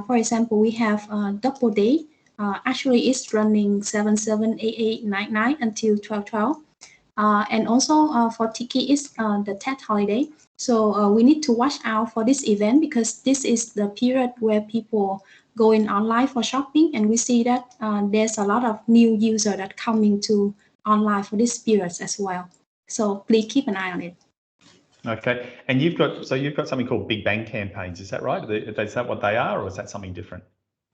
For example, we have Double Day. Actually, it's running 7/7, 8/8, 9/9 until 12/12. And also for Tiki, it's the Tet holiday. So we need to watch out for this event because this is the period where people going online for shopping, and we see that there's a lot of new users that coming to online for this period as well. So please keep an eye on it. Okay, and you've got something called Big Bang campaigns. Is that right? Is that what they are, or is that something different?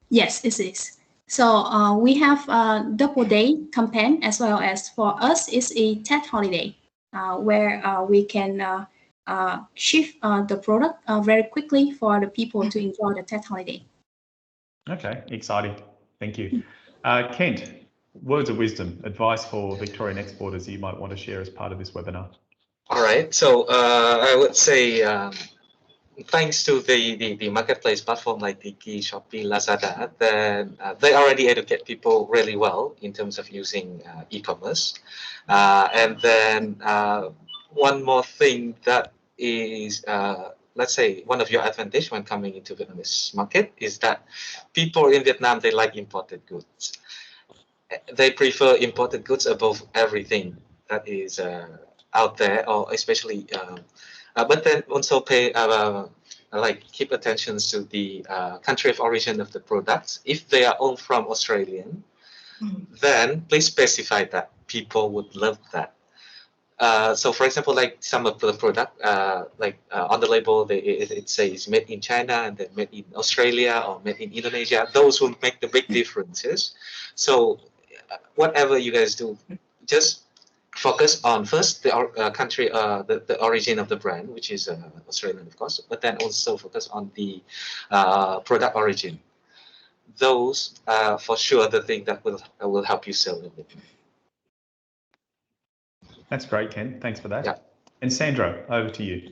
Yes, it is. So we have a Double Day campaign, as well as for us it's a Tet holiday, where we can shift the product very quickly for the people to enjoy the Tet holiday. Okay, exciting. Thank you. Kent, words of wisdom, advice for Victorian exporters that you might want to share as part of this webinar. All right, so I would say thanks to the marketplace platform like Tiki, Shopee, Lazada, then they already educate people really well in terms of using e-commerce. And then one more thing that is, let's say, one of your advantage when coming into Vietnamese market is that people in Vietnam, they like imported goods. They prefer imported goods above everything that is out there, or especially, but then also like keep attention to the country of origin of the products. If they are all from Australian, then please specify that. People would love that. So for example, like some of the product, on the label, it says made in China and then made in Australia or made in Indonesia. Those will make the big differences. So whatever you guys do, just focus on first the country, the origin of the brand, which is Australian, of course, but then also focus on the product origin. Those for sure the thing that will help you sell it. That's great, Ken. Thanks for that. Yeah. And Sandra, over to you.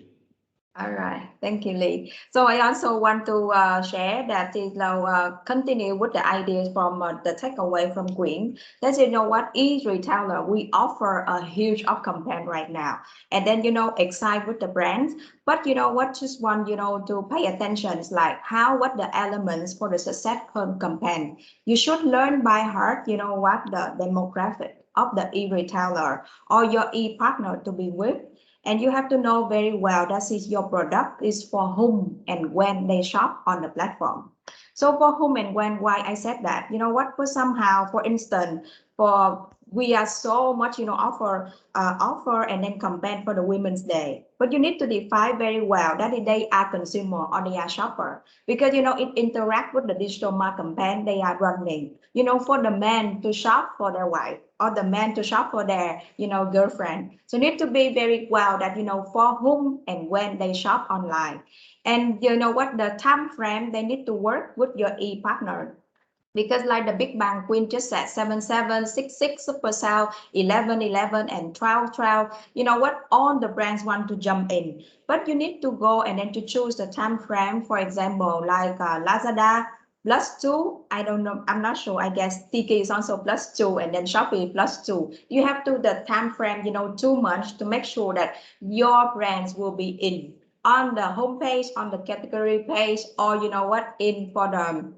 All right, thank you, Lee. So I also want to share that is now continue with the ideas from the takeaway from Queen. That you know what, each retailer we offer a huge up campaign right now, and then excite with the brands. But you know what, just want to pay attention is like what the elements for the success campaign. You should learn by heart. You know what the demographic of the e-retailer or your e-partner to be with. And you have to know very well that is your product is for whom and when they shop on the platform. So for whom and when, why I said that, you know what, for instance, we are so much, offer and then campaign for the Women's Day. But you need to define very well that they are consumer or they are shopper. Because, it interact with the digital marketing campaign they are running. For the men to shop for their wife or the men to shop for their, girlfriend. So need to be very well that, for whom and when they shop online. And you know what, the time frame they need to work with your e-partner. Because like the Big Bang Queen just said, 7766 super sale, 1111 and 1212. You know what? All the brands want to jump in, but you need to go and then to choose the time frame. For example, like Lazada +2. I don't know. I'm not sure. I guess Tiki is also +2, and then Shopee +2. You have to the time frame, 2 months to make sure that your brands will be in on the homepage, on the category page, or in for the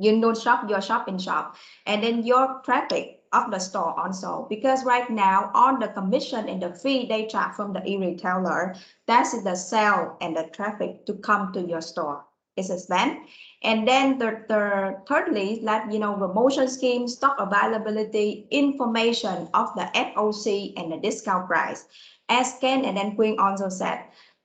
your shop in shop, and then your traffic of the store also, because right now on the commission and the fee they charge from the e-retailer, that is the sale and the traffic to come to your store is a spend. And then the thirdly, like promotion scheme, stock availability, information of the FOC and the discount price, as Ken and then Queen also said.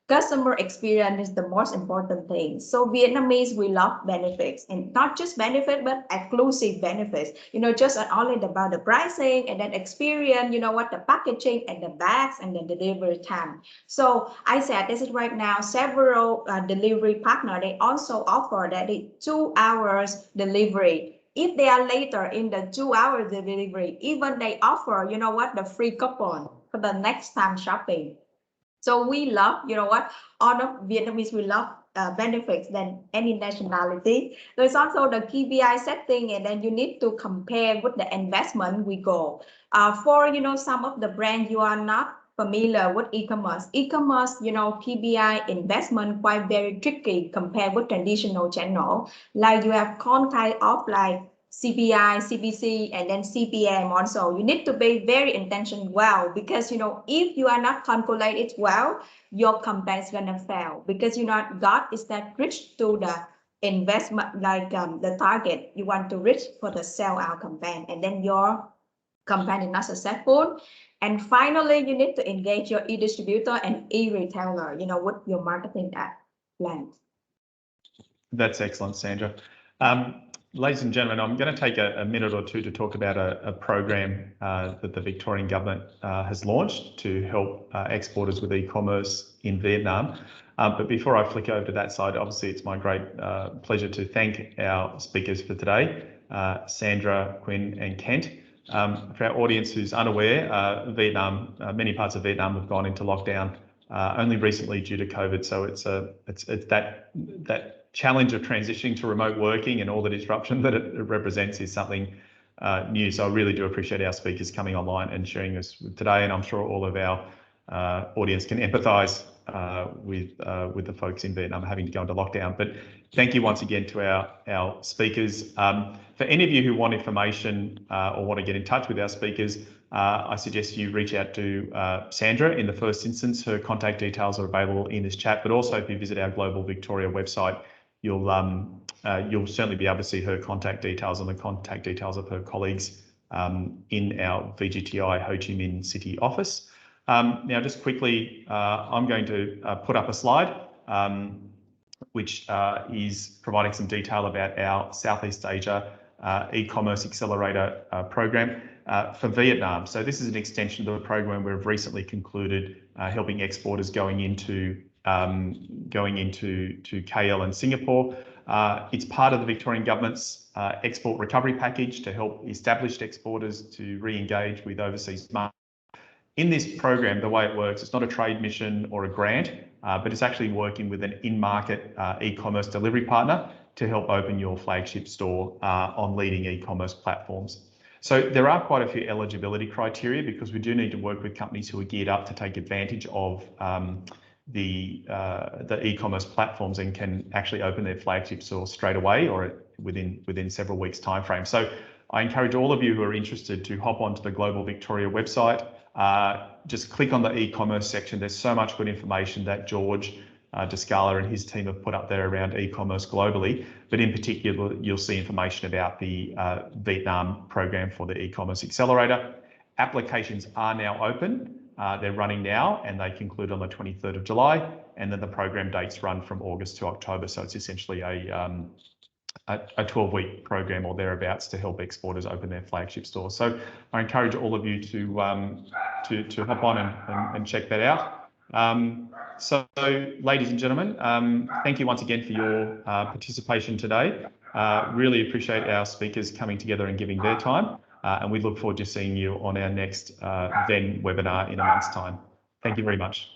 Customer experience is the most important thing. So Vietnamese, we love benefits, and not just benefit, but exclusive benefits. Just not only about the pricing and then experience, the packaging and the bags and the delivery time. So I said this is right now several delivery partner, they also offer that 2 hours delivery. If they are later in the 2 hours delivery, even they offer, the free coupon for the next time shopping. So we love, all of Vietnamese, we love benefits than any nationality. There's also the KPI setting, and then you need to compare with the investment we go. For, some of the brands you are not familiar with e-commerce. E-commerce, KPI investment quite very tricky compared with traditional channel. Like you have contact of like CPI, CPC, and then CPM also. You need to be very intentional well, because if you are not calculate it well, your campaign is gonna fail, because you not got is that reach to the investment, like the target you want to reach for the sell out campaign, and then your campaign is not successful. And finally, you need to engage your e-distributor and e-retailer, with your marketing plan. That's excellent, Sandra. Ladies and gentlemen, I'm going to take a minute or two to talk about a program that the Victorian government has launched to help exporters with e-commerce in Vietnam. But before I flick over to that side, obviously it's my great pleasure to thank our speakers for today, Sandra, Quinn and Kent. For our audience who's unaware, Vietnam, many parts of Vietnam have gone into lockdown only recently due to COVID. So it's that challenge of transitioning to remote working and all the disruption that it represents is something new. So I really do appreciate our speakers coming online and sharing this today. And I'm sure all of our audience can empathise with the folks in Vietnam having to go into lockdown. But thank you once again to our speakers. For any of you who want information or want to get in touch with our speakers, I suggest you reach out to Sandra in the first instance. Her contact details are available in this chat, but also if you visit our Global Victoria website, you'll certainly be able to see her contact details and the contact details of her colleagues in our VGTI Ho Chi Minh City office. Now, just quickly, I'm going to put up a slide which is providing some detail about our Southeast Asia e-commerce accelerator program for Vietnam. So this is an extension of the program we've recently concluded, helping exporters going into KL and Singapore. It's part of the Victorian government's export recovery package to help established exporters to re-engage with overseas markets. In this program, the way it works, it's not a trade mission or a grant, but it's actually working with an in-market e-commerce delivery partner to help open your flagship store on leading e-commerce platforms. So there are quite a few eligibility criteria because we do need to work with companies who are geared up to take advantage of the e-commerce platforms and can actually open their flagship store straight away or within several weeks time frame. So I encourage all of you who are interested to hop onto the Global Victoria website. Just click on the e-commerce section. There's so much good information that George Descala and his team have put up there around e-commerce globally, but in particular, you'll see information about the Vietnam program for the e-commerce accelerator. Applications are now open. They're running now and they conclude on the 23rd of July, and then the program dates run from August to October. So it's essentially a 12-week program or thereabouts to help exporters open their flagship stores. So I encourage all of you to hop on and check that out. So ladies and gentlemen, thank you once again for your participation today. Really appreciate our speakers coming together and giving their time. And we look forward to seeing you on our next Venn webinar in a month's time. Thank you very much.